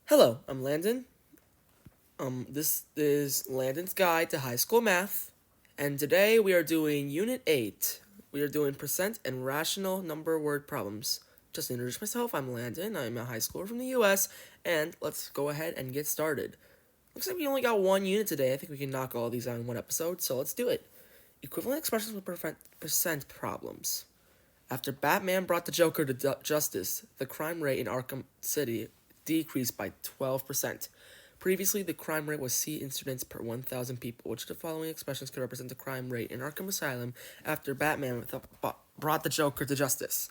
Hello, I'm Landon. This is Landon's Guide to High School Math, and today we are doing Unit 8. We are doing percent and rational number word problems. Just to introduce myself, I'm Landon. I'm a high schooler from the US, and let's go ahead and get started. Looks like we only got one unit today. I think we can knock all these out in one episode, so let's do it. Equivalent expressions with percent problems. After Batman brought the Joker to justice, the crime rate in Arkham City decreased by 12%. Previously, the crime rate was C incidents per 1,000 people, which the following expressions could represent the crime rate in Arkham Asylum after Batman brought the Joker to justice.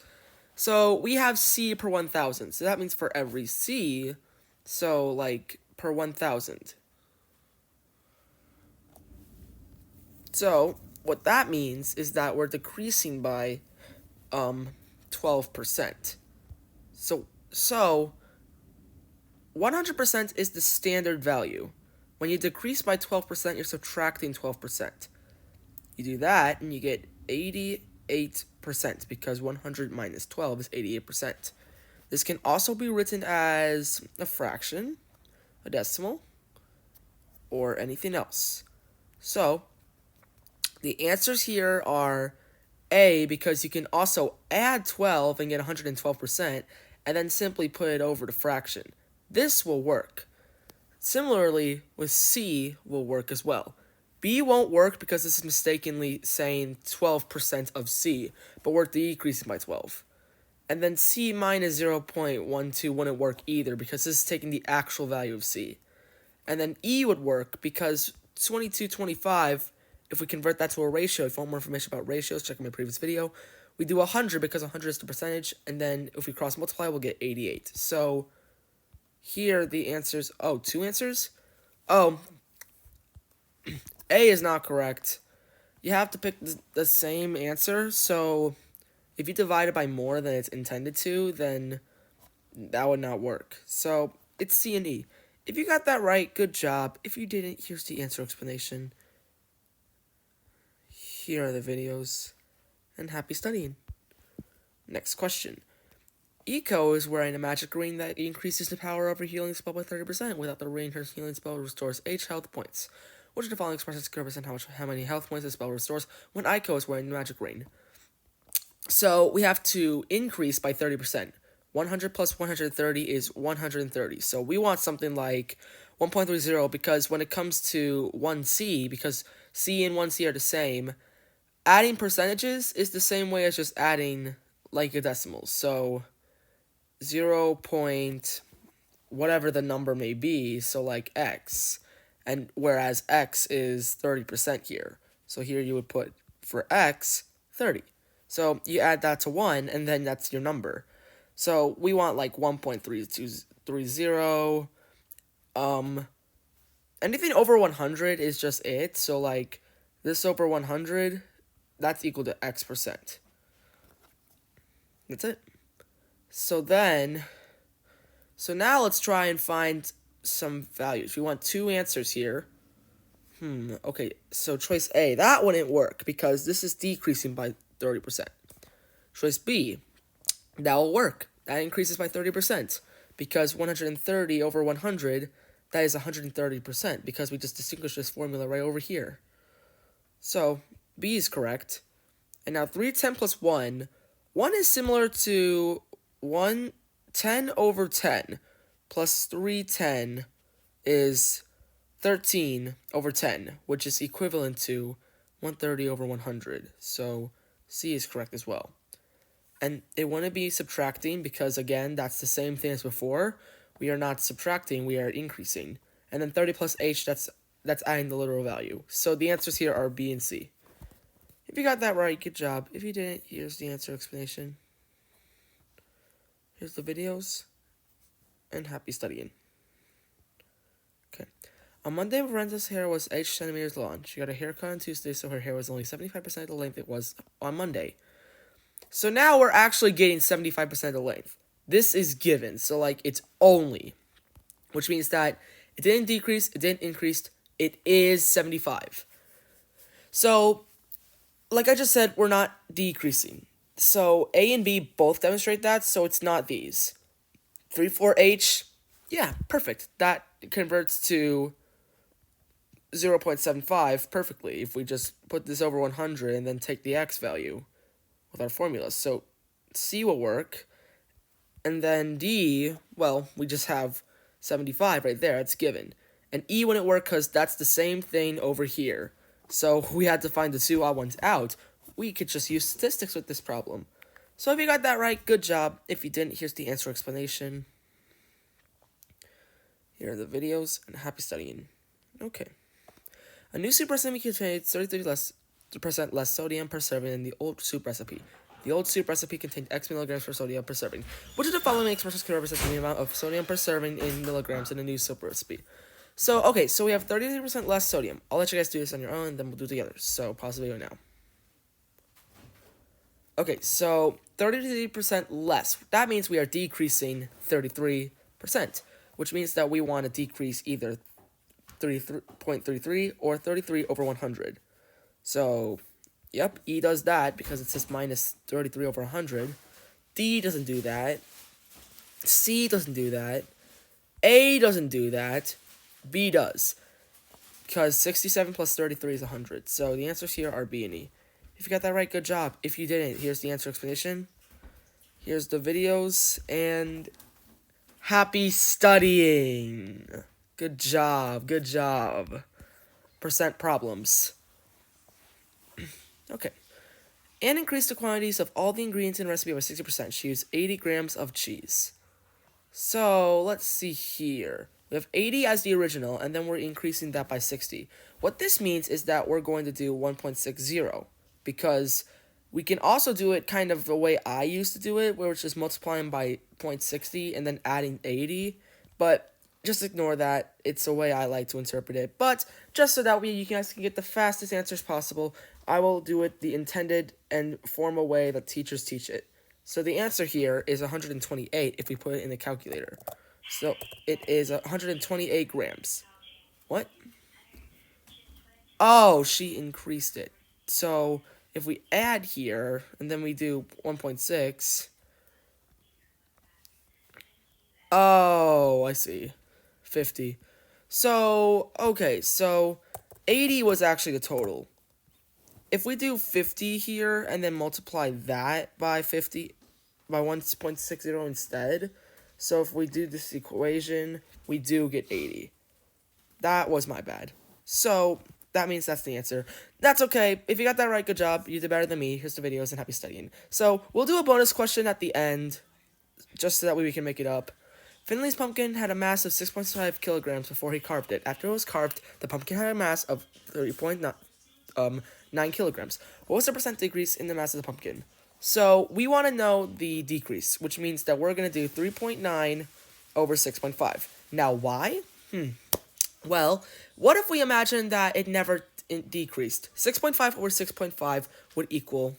So we have C per 1,000, so that means for every C, so like per 1,000. So what that means is that we're decreasing by 12%. So 100% is the standard value. When you decrease by 12%, you're subtracting 12%. You do that and you get 88% because 100 minus 12 is 88%. This can also be written as a fraction, a decimal, or anything else. So the answers here are A, because you can also add 12 and get 112%, and then simply put it over to fraction. This will work. Similarly, with C will work as well. B won't work because this is mistakenly saying 12% of C, but we're decreasing by 12. And then C minus 0.12 wouldn't work either because this is taking the actual value of C. And then E would work because 2225, if we convert that to a ratio, if you want more information about ratios, check out my previous video. We do 100 because 100 is the percentage, and then if we cross multiply, we'll get 88. So here the answers, two answers? A is not correct. You have to pick the same answer, so if you divide it by more than it's intended to, then that would not work. So it's C and E. If you got that right, good job. If you didn't, here's the answer explanation. Here are the videos, and happy studying. Next question. Eco is wearing a magic ring that increases the power of her healing spell by 30%. Without the ring, her healing spell restores H health points. Which of the following expressions could represent how many health points the spell restores when Eiko is wearing the magic ring? So we have to increase by 30%. 100 plus 130 is 130. So we want something like 1.30 because when it comes to 1C, because C and 1C are the same, adding percentages is the same way as just adding like a decimal. So 0. Whatever the number may be, so like x, and whereas x is 30% here. So here you would put for x 30. So you add that to 1 and then that's your number. So we want like 1.3230. Anything over 100 is just it. So like this over 100, that's equal to x%. That's it. So now let's try and find some values. We want two answers here. Okay, so choice A, that wouldn't work because this is decreasing by 30%. Choice B, that will work. That increases by 30% because 130 over 100, that is 130% because we just distinguished this formula right over here. So B is correct. And now 310 plus 1 is similar to 10 over 10 plus 310 is 13 over 10, which is equivalent to 130 over 100. So C is correct as well. And it wouldn't be subtracting because, again, that's the same thing as before. We are not subtracting, we are increasing. And then 30 plus H, that's adding the literal value. So the answers here are B and C. If you got that right, good job. If you didn't, here's the answer explanation. Here's the videos, and happy studying. Okay. On Monday, Miranda's hair was 8 centimeters long. She got a haircut on Tuesday, so her hair was only 75% of the length it was on Monday. So now we're actually getting 75% of the length. This is given, so like it's only, which means that it didn't decrease, it didn't increase, it is 75. So, like I just said, we're not decreasing. So A and B both demonstrate that, so it's not these. 34H, Yeah, perfect. That converts to 0.75 perfectly if we just put this over 100 and then take the x value with our formula. So C will work, and then D, well, we just have 75 right there, it's given. And E wouldn't work because that's the same thing over here. So we had to find the two odd ones out. We could just use statistics with this problem. So if you got that right, good job. If you didn't, here's the answer explanation. Here are the videos, and happy studying. Okay. A new soup recipe contains 33% less sodium per serving than the old soup recipe. The old soup recipe contained X milligrams per sodium per serving. Which of the following expressions can represent the amount of sodium per serving in milligrams in the new soup recipe? So, okay, so we have 33% less sodium. I'll let you guys do this on your own, and then we'll do it together. So, pause the video now. Okay, so 33% less. That means we are decreasing 33%, which means that we want to decrease either 33.33 or 33 over 100. So, yep, E does that because it says minus 33 over 100. D doesn't do that. C doesn't do that. A doesn't do that. B does. Because 67 plus 33 is 100. So the answers here are B and E. If you got that right, good job. If you didn't, here's the answer explanation. Here's the videos. And happy studying. Good job. Good job. Percent problems. Okay. And increase the quantities of all the ingredients in the recipe by 60%. She used 80 grams of cheese. So, let's see here. We have 80 as the original, and then we're increasing that by 60. What this means is that we're going to do 1.60, because we can also do it kind of the way I used to do it, where it's just multiplying by 0.60 and then adding 80, but just ignore that. It's the way I like to interpret it. But just so that way you guys can get the fastest answers possible, I will do it the intended and formal way that teachers teach it. So the answer here is 128 if we put it in the calculator. So it is 128 grams. What? Oh, she increased it. So if we add here, and then we do 1.6. Oh, I see. 50. So, okay, so 80 was actually the total. If we do 50 here and then multiply that by 50, by 1.60 instead, so if we do this equation, we do get 80. That was my bad. So that means that's the answer. That's okay. If you got that right, good job. You did better than me. Here's the videos and happy studying. So we'll do a bonus question at the end, just so that way we can make it up. Finley's pumpkin had a mass of 6.5 kilograms before he carved it. After it was carved, the pumpkin had a mass of 30.9 kilograms. What was the percent decrease in the mass of the pumpkin? So we want to know the decrease, which means that we're going to do 3.9 over 6.5. Now, why? Well, what if we imagine that it never decreased? 6.5 over 6.5 would equal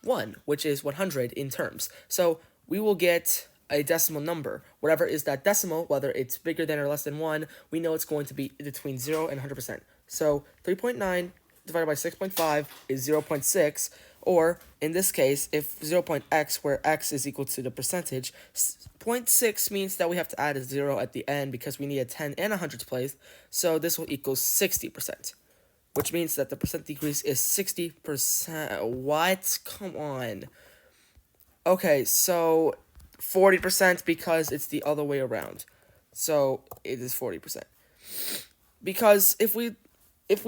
1, which is 100 in terms. So we will get a decimal number. Whatever is that decimal, whether it's bigger than or less than 1, we know it's going to be between 0 and 100%. So 3.9 divided by 6.5 is 0.6, or in this case, if 0.x, where x is equal to the percentage, 0.6 means that we have to add a 0 at the end because we need a 10 and a 100's place, so this will equal 60%, which means that the percent decrease is 60%. What? Come on. Okay, so 40% because it's the other way around. So it is 40%. Because if we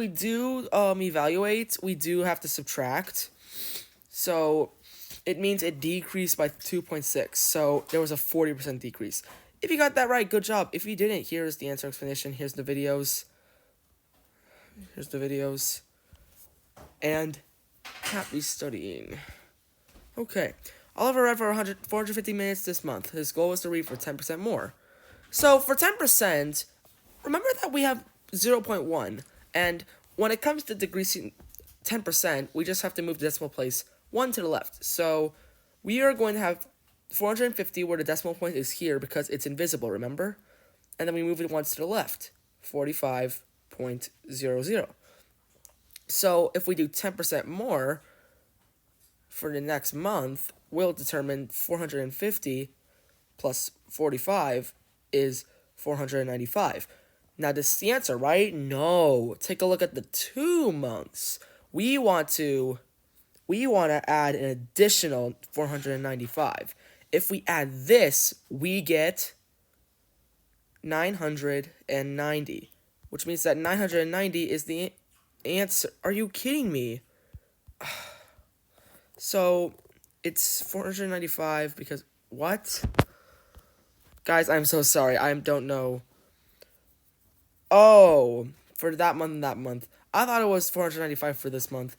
do evaluate, we do have to subtract. So it means it decreased by 2.6. So there was a 40% decrease. If you got that right, good job. If you didn't, here's the answer explanation. Here's the videos. And happy studying. Okay. Oliver read for 450 minutes this month. His goal was to read for 10% more. So for 10%, remember that we have 0.1. And when it comes to decreasing 10%, we just have to move the decimal place 1 to the left. So we are going to have 450 where the decimal point is here because it's invisible, remember? And then we move it once to the left, 45.00. So if we do 10% more for the next month, we'll determine 450 plus 45 is 495. Now this is the answer, right? No. Take a look at the 2 months. We want to add an additional 495. If we add this, we get 990, which means that 990 is the answer. Are you kidding me? So it's 495 because what? Guys, I'm so sorry. I don't know. Oh, for that month and that month. I thought it was 495 for this month.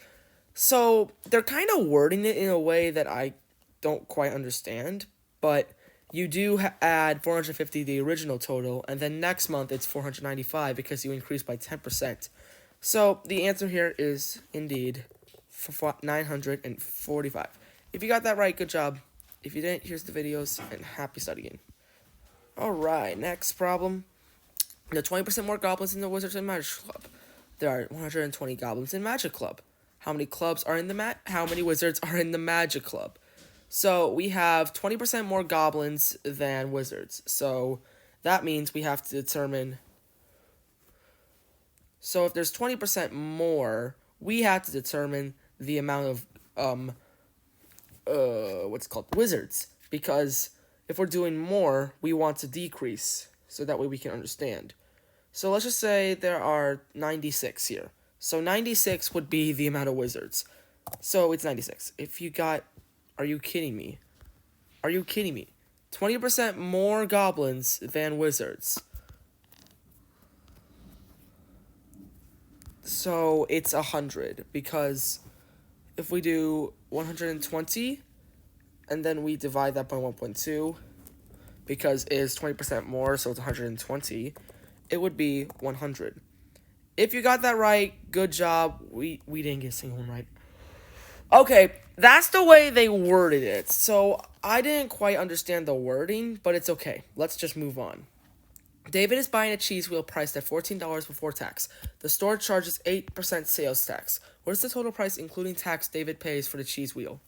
So they're kind of wording it in a way that I don't quite understand, but you do add 450 the original total, and then next month it's 495 because you increased by 10%. So the answer here is indeed 945. If you got that right, good job. If you didn't, here's the videos, and happy studying. Alright, next problem. There are 20% more goblins in the Wizards and Magic Club. There are 120 goblins in Magic Club. How many clubs are in the how many wizards are in the Magic Club? So we have 20% more goblins than wizards. So that means we have to determine. So if there's 20% more, we have to determine the amount of wizards, because if we're doing more, we want to decrease so that way we can understand. So let's just say there are 96 here. So 96 would be the amount of wizards. So it's 96. If you got... Are you kidding me? Are you kidding me? 20% more goblins than wizards. So it's 100, because if we do 120, and then we divide that by 1.2, because it is 20% more, so it's 120, it would be 100. If you got that right, good job. We didn't get a single one right. Okay, that's the way they worded it. So I didn't quite understand the wording, but it's okay. Let's just move on. David is buying a cheese wheel priced at $14 before tax. The store charges 8% sales tax. What is the total price including tax David pays for the cheese wheel?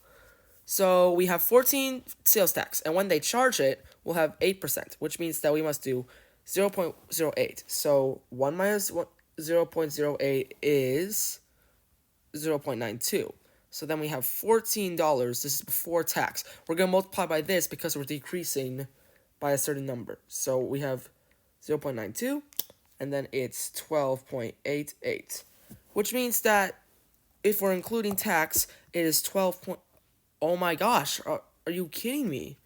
So we have 14 sales tax, and when they charge it, we'll have 8%, which means that we must do 0.08. So 1 minus 0.08 is 0.92. So then we have $14. This is before tax. We're going to multiply by this because we're decreasing by a certain number. So we have 0.92, and then it's 12.88, which means that if we're including tax, it is 12. Oh my gosh, are you kidding me?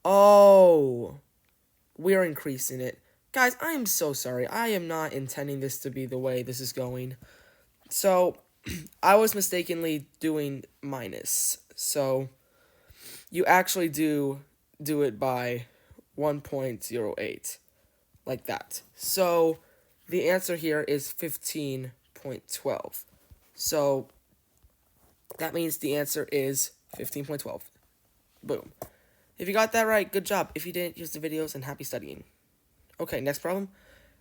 Oh, we're increasing it. Guys, I am so sorry. I am not intending this to be the way this is going. So I was mistakenly doing minus. So you actually do it by 1.08, like that. So the answer here is 15.12. So that means the answer is 15.12. Boom. If you got that right, good job. If you didn't, here's the videos, and happy studying. Okay, next problem.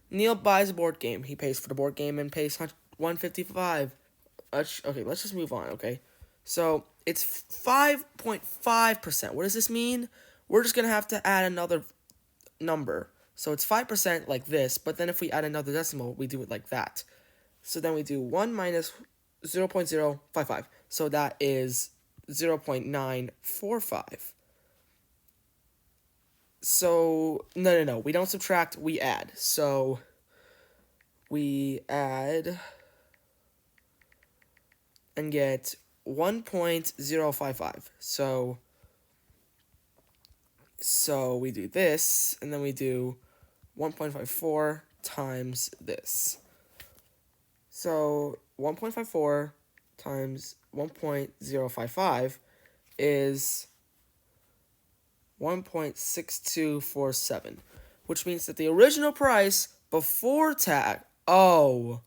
Neil buys a board game. He pays for the board game and pays $155. Okay, let's just move on, okay? So, it's 5.5%. What does this mean? We're just going to have to add another number. So, it's 5% like this, but then if we add another decimal, we do it like that. So, then we do 1 minus 0.055. So, that is 0.945. So, no. We don't subtract, we add. So, we add and get 1.055. So we do this, and then we do 1.54 times this. So 1.54 times 1.055 is 1.6247, which means that the original price before tax... Oh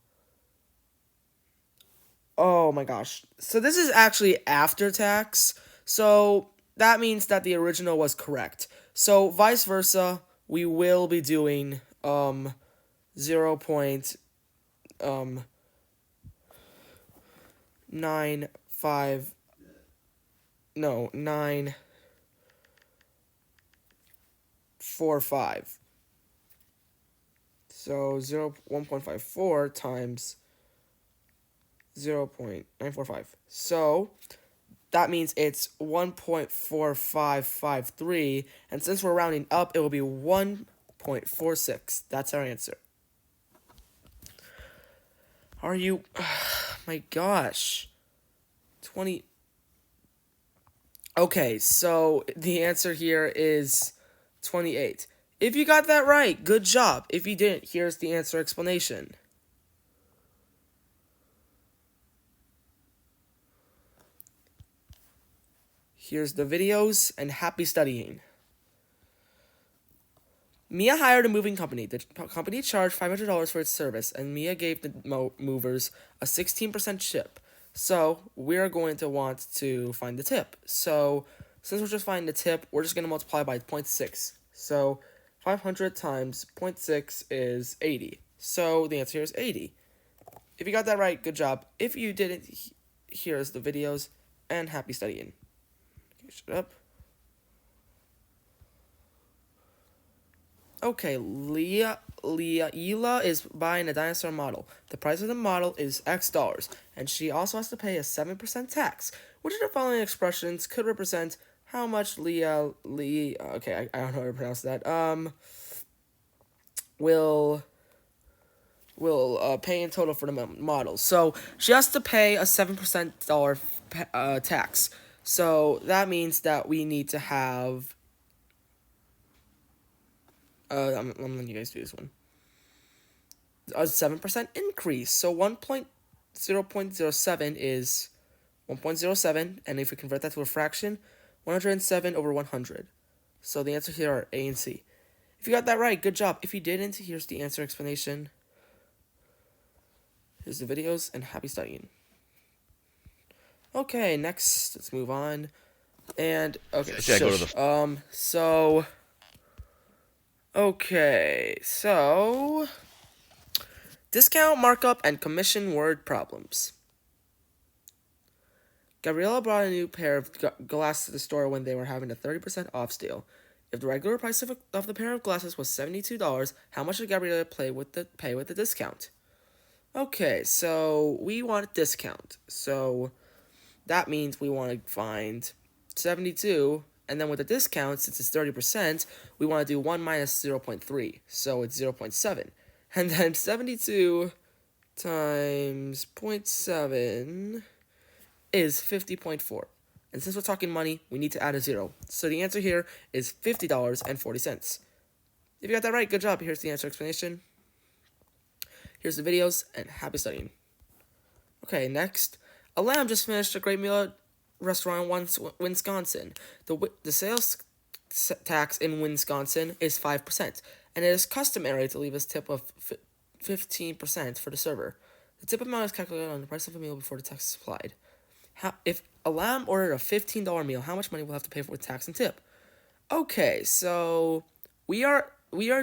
my gosh. So this is actually after tax. So that means that the original was correct. So vice versa, we will be doing 945. So 1.54 times 0.945. So that means it's 1.4553. And since we're rounding up, it will be 1.46. That's our answer. Are you... my gosh. 20... Okay, so the answer here is 28. If you got that right, good job. If you didn't, here's the answer explanation. Here's the videos, and happy studying. Mia hired a moving company. The company charged $500 for its service, and Mia gave the movers a 16% tip. So we're going to want to find the tip. So since we're just finding the tip, we're just going to multiply by 0.6. So 500 times 0.6 is 80. So the answer here is 80. If you got that right, good job. If you didn't, here's the videos, and happy studying. Okay, shut up. Okay, Ela is buying a dinosaur model. The price of the model is X dollars, and she also has to pay a 7% tax. Which of the following expressions could represent how much okay, I don't know how to pronounce that. Will pay in total for the model. So she has to pay a 7% tax. So that means that we need to have. I'm letting you guys do this one. A 7% increase. So 0.07 is 1.07, and if we convert that to a fraction, 107 over 100. So the answer here are A and C. If you got that right, good job. If you didn't, here's the answer explanation. Here's the videos, and happy studying. Okay, next, let's move on. And, okay, okay, so, discount, markup, and commission word problems. Gabriella brought a new pair of glasses to the store when they were having a 30% off sale. If the regular price of the pair of glasses was $72, how much did Gabriella pay with the discount? Okay, so we want a discount. So that means we want to find 72, and then with the discount, since it's 30%, we want to do 1 minus 0.3, so it's 0.7. And then 72 times 0.7 is 50.4. And since we're talking money, we need to add a 0. So the answer here is $50.40. If you got that right, good job. Here's the answer explanation. Here's the videos, and happy studying. Okay, next. A lamb just finished a great meal at restaurant in Wisconsin. The sales tax in Wisconsin is 5%, and it is customary to leave a tip of 15% for the server. The tip amount is calculated on the price of a meal before the tax is applied. If a lamb ordered a $15 meal, how much money will have to pay for tax and tip? Okay, so we are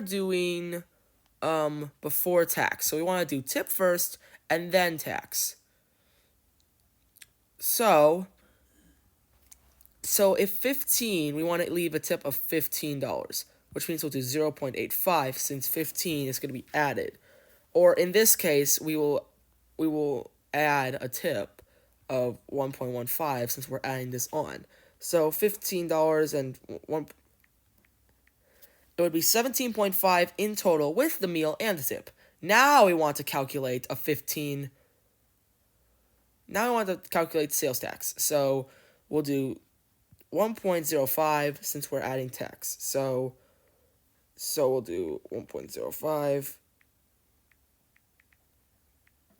doing before tax. So we want to do tip first and then tax. So if 15, we want to leave a tip of $15, which means we'll do 0.85 since 15 is going to be added. Or in this case, we will add a tip of 1.15 since we're adding this on. So $15 and it would be 17.5 in total with the meal and the tip. Now we want to calculate a 15. Now we want to calculate sales tax. So we'll do 1.05 since we're adding tax. So we'll do 1.05.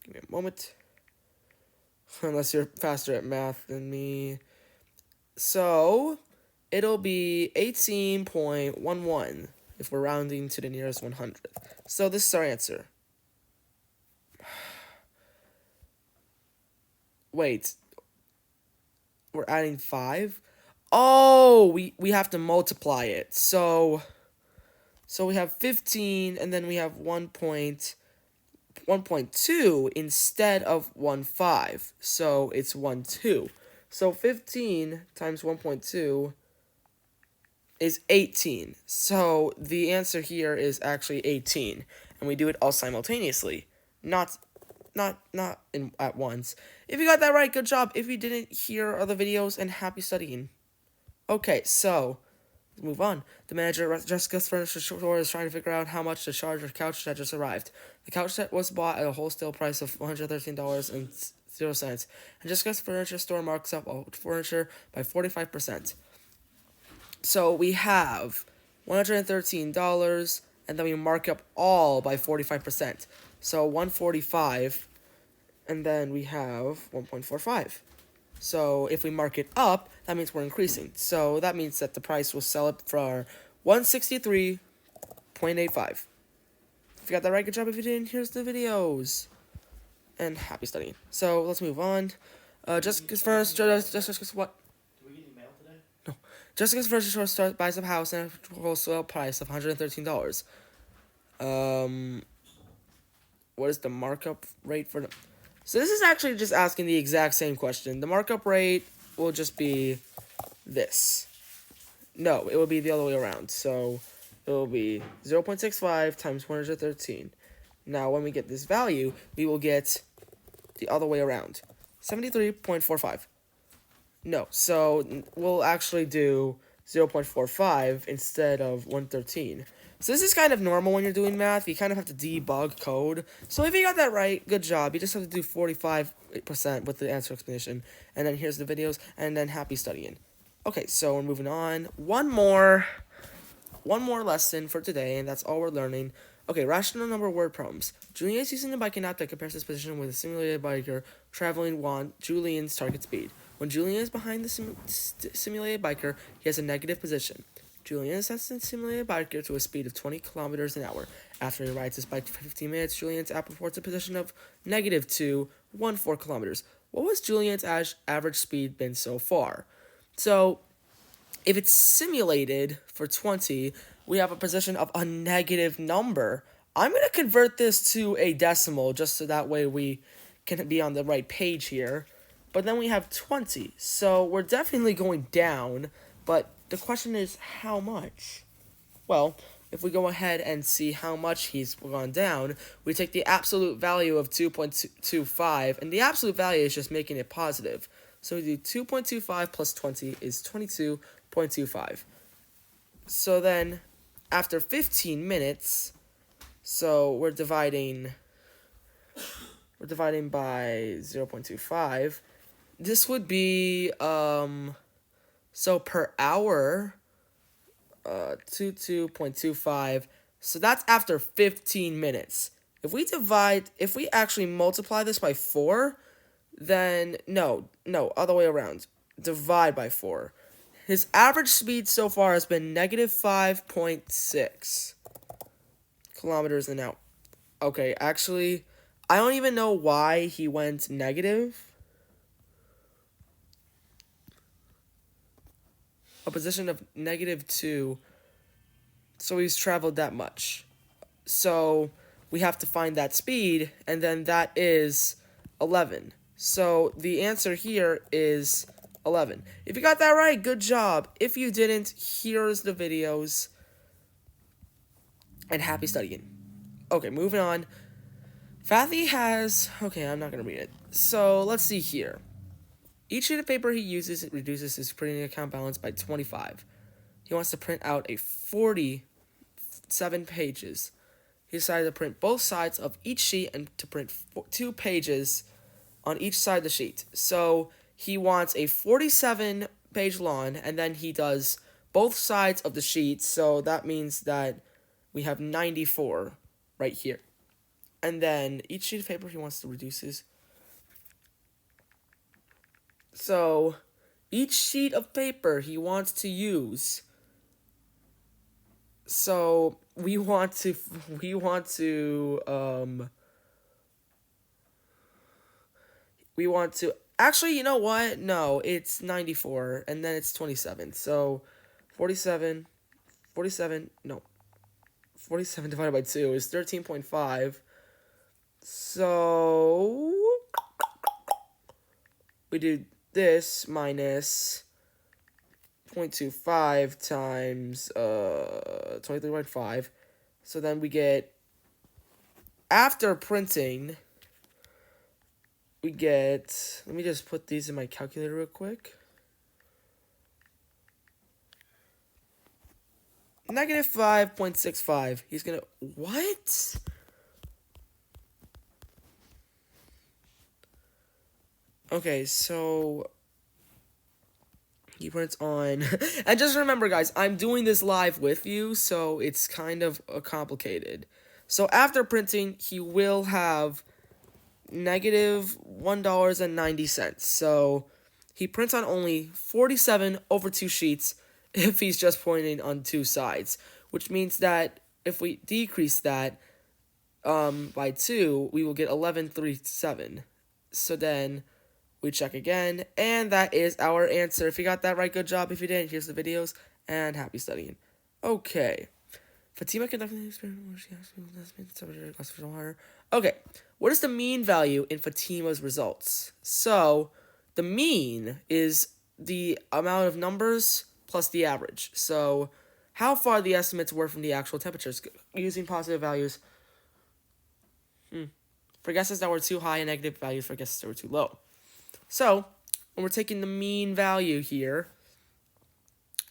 Give me a moment. Unless you're faster at math than me. So it'll be 18.11 if we're rounding to the nearest 100th. So this is our answer. Wait. We're adding 5? Oh, we have to multiply it. So we have 15, and then we have 1.2 instead of 1.5. So it's 1.2. So 15 times 1.2 is 18. So the answer here is actually 18. And we do it all simultaneously, not at once. If you got that right, good job. If you didn't, here are the videos, and happy studying. Okay, so let's move on. The manager at Jessica's furniture store is trying to figure out how much to charge her couch that just arrived. The couch set was bought at a wholesale price of $113.00, and Jessica's furniture store marks up all furniture by 45%. So we have $113, and then we mark up all by 45%. So 145, and then we have 1.45. So if we mark it up, that means we're increasing. So that means that the price will sell it for 163.85. If you got that right, good job. If you didn't, here's the videos. And happy studying. So let's move on. Jessica's first. Jessica's what? Do we get any mail today? No. Jessica's furniture store buys a house at a wholesale price of $113. What is the markup rate for the... So this is actually just asking the exact same question. The markup rate will just be this. No, it will be the other way around. So it will be 0.65 times 113. Now, when we get this value, we will get the other way around. 73.45. No, so we'll actually do 0.45 instead of 113. So this is kind of normal when you're doing math. You kind of have to debug code. So if you got that right, good job. You just have to do 45% with the answer explanation. And then here's the videos, and then happy studying. Okay, so we're moving on. One more lesson for today, and that's all we're learning. Okay, rational number word problems. Julian is using the biking app that compares his position with a simulated biker traveling Julian's target speed. When Julian is behind the simulated biker, he has a negative position. Julian sets the simulated biker to a speed of 20 kilometers an hour. After he rides his bike for 15 minutes, Julian's app reports a position of negative 2.14 kilometers. What was Julian's average speed been so far? So, if it's simulated for 20, we have a position of a negative number. I'm going to convert this to a decimal just so that way we can be on the right page here. But then we have 20. So we're definitely going down, but the question is how much? Well, if we go ahead and see how much he's gone down, we take the absolute value of 2.25, and the absolute value is just making it positive. So we do 2.25 plus 20 is 22.25. So then, after 15 minutes, so we're dividing by 0.25. This would be, so per hour, 22.25. So that's after 15 minutes. If we actually multiply this by 4, then, no, other way around. Divide by 4. His average speed so far has been negative 5.6 kilometers an hour. Okay, actually, I don't even know why he went negative. A position of negative 2. So he's traveled that much. So we have to find that speed, and then that is 11. So the answer here is 11. If you got that right, good job. If you didn't, here's the videos. And happy studying. Okay, moving on. Fathy has... Okay, I'm not going to read it. So let's see here. Each sheet of paper he uses reduces his printing account balance by 25. He wants to print out a 47 pages. He decided to print both sides of each sheet and to print 2 pages on each side of the sheet. So he wants a 47-page lawn, and then he does both sides of the sheet. So that means that we have 94 right here. And then each sheet of paper he wants to reduce his... So each sheet of paper he wants to use. So we want to actually, you know what? No, it's 94 and then it's 27. So 47 divided by 2 is 13.5. So we do this minus 0.25 times 23.5. So then we get, after printing, we get, let me just put these in my calculator real quick. Negative 5.65. He's gonna, what? Okay, so he prints on, and just remember, guys, I'm doing this live with you, so it's kind of complicated. So after printing, he will have negative $1.90. So he prints on only 47 over 2 sheets if he's just pointing on 2 sides, which means that if we decrease that by 2, we will get 1137. So then we check again, and that is our answer. If you got that right, good job. If you didn't, here's the videos, and happy studying. Okay. Fatima conducted an experiment. Okay, what is the mean value in Fatima's results? So, the mean is the amount of numbers plus the average. So, how far the estimates were from the actual temperatures using positive values for guesses that were too high and negative values for guesses that were too low. So, when we're taking the mean value here,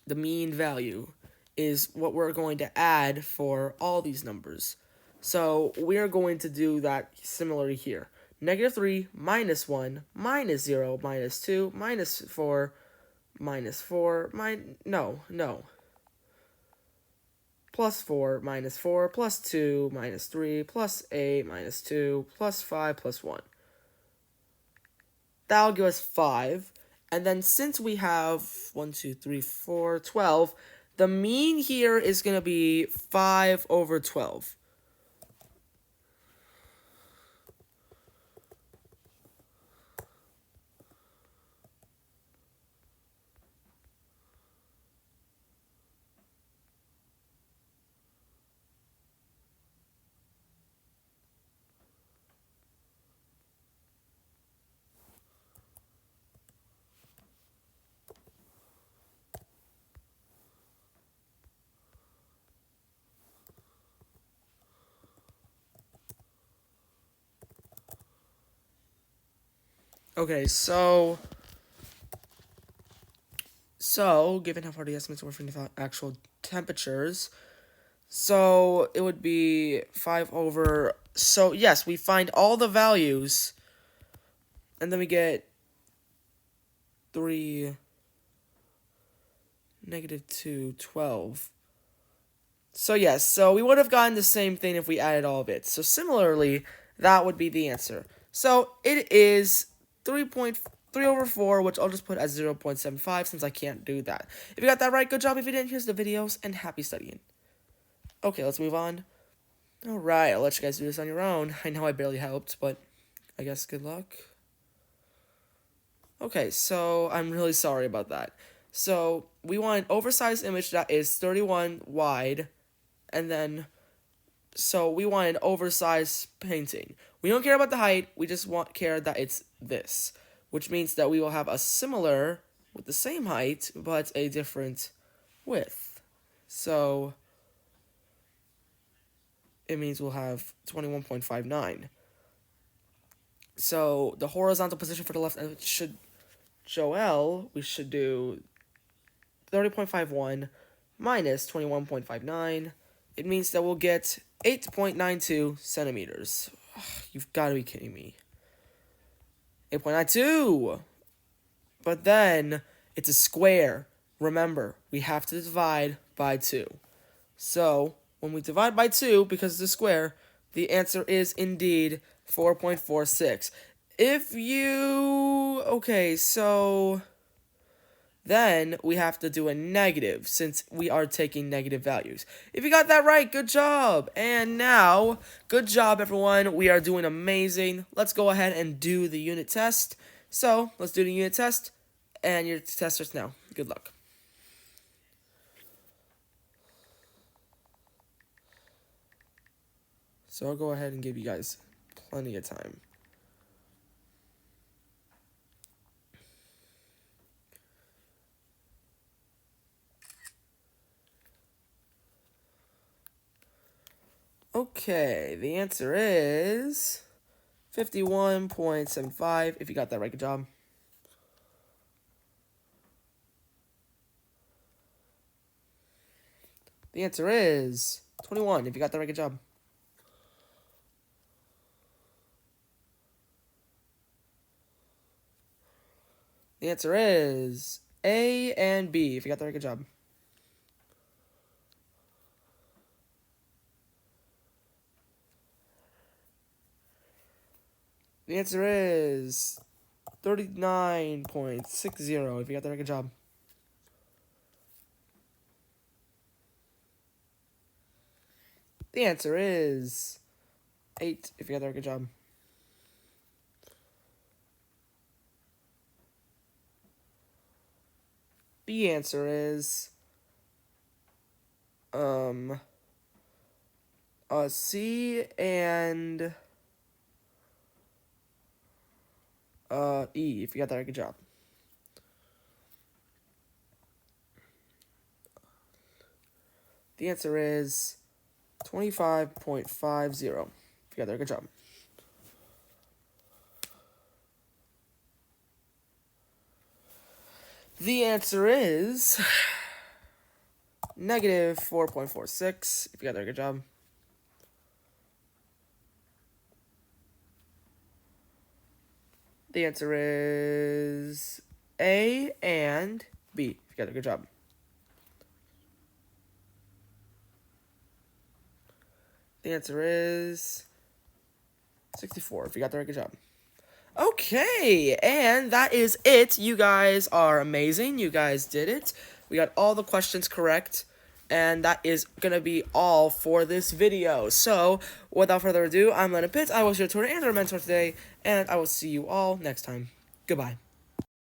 the mean value is what we're going to add for all these numbers. So we're going to do that similarly here. Negative 3, minus 1, minus 0, minus 2, minus 4, minus 4, plus 4, minus 4, plus 2, minus 3, plus 8, minus 2, plus 5, plus 1. That'll give us 5. And then since we have 1, 2, 3, 4, 12, the mean here is going to be 5 over 12. Okay, so given how far the estimates were from the actual temperatures, so it would be 5 over, so yes, we find all the values, and then we get 3, negative 2, 12. So yes, so we would have gotten the same thing if we added all of it. So similarly, that would be the answer. So it is 3.3 over 4, which I'll just put as 0.75 since I can't do that. If you got that right, good job. If you didn't, here's the videos, and happy studying. Okay, let's move on. Alright, I'll let you guys do this on your own. I know I barely helped, but I guess good luck. Okay, so I'm really sorry about that. So we want an oversized image that is 31 wide, and then, so we want an oversized painting. We don't care about the height, we just care that it's this, which means that we will have a similar, with the same height, but a different width. So it means we'll have 21.59. So the horizontal position for the left should, Joel, we should do 30.51 minus 21.59. It means that we'll get 8.92 centimeters. Ugh, you've got to be kidding me. 8.92! But then, it's a square. Remember, we have to divide by 2. So, when we divide by 2, because it's a square, the answer is indeed 4.46. If you... Okay, so... Then we have to do a negative since we are taking negative values. If you got that right, good job. And now, good job everyone. We are doing amazing. Let's go ahead and do the unit test. So, let's do the unit test. And your test starts now. Good luck. So I'll go ahead and give you guys plenty of time. Okay, the answer is 51.75. If you got that right, good job. The answer is 21. If you got that right, good job. The answer is A and B. If you got that right, good job. The answer is 39.60. If you got that right, good job. The answer is 8. If you got that right, good job. The answer is C and E. If you got that right, good job. The answer is 25.50. If you got that right, good job. The answer is negative 4.46. If you got that right, good job. The answer is A and B. If you got that, good job. The answer is 64. If you got the right, good job. Okay, and that is it. You guys are amazing. You guys did it. We got all the questions correct. And that is going to be all for this video. So, without further ado, I'm Landon Pitts. I was your tutor and your mentor today. And I will see you all next time. Goodbye.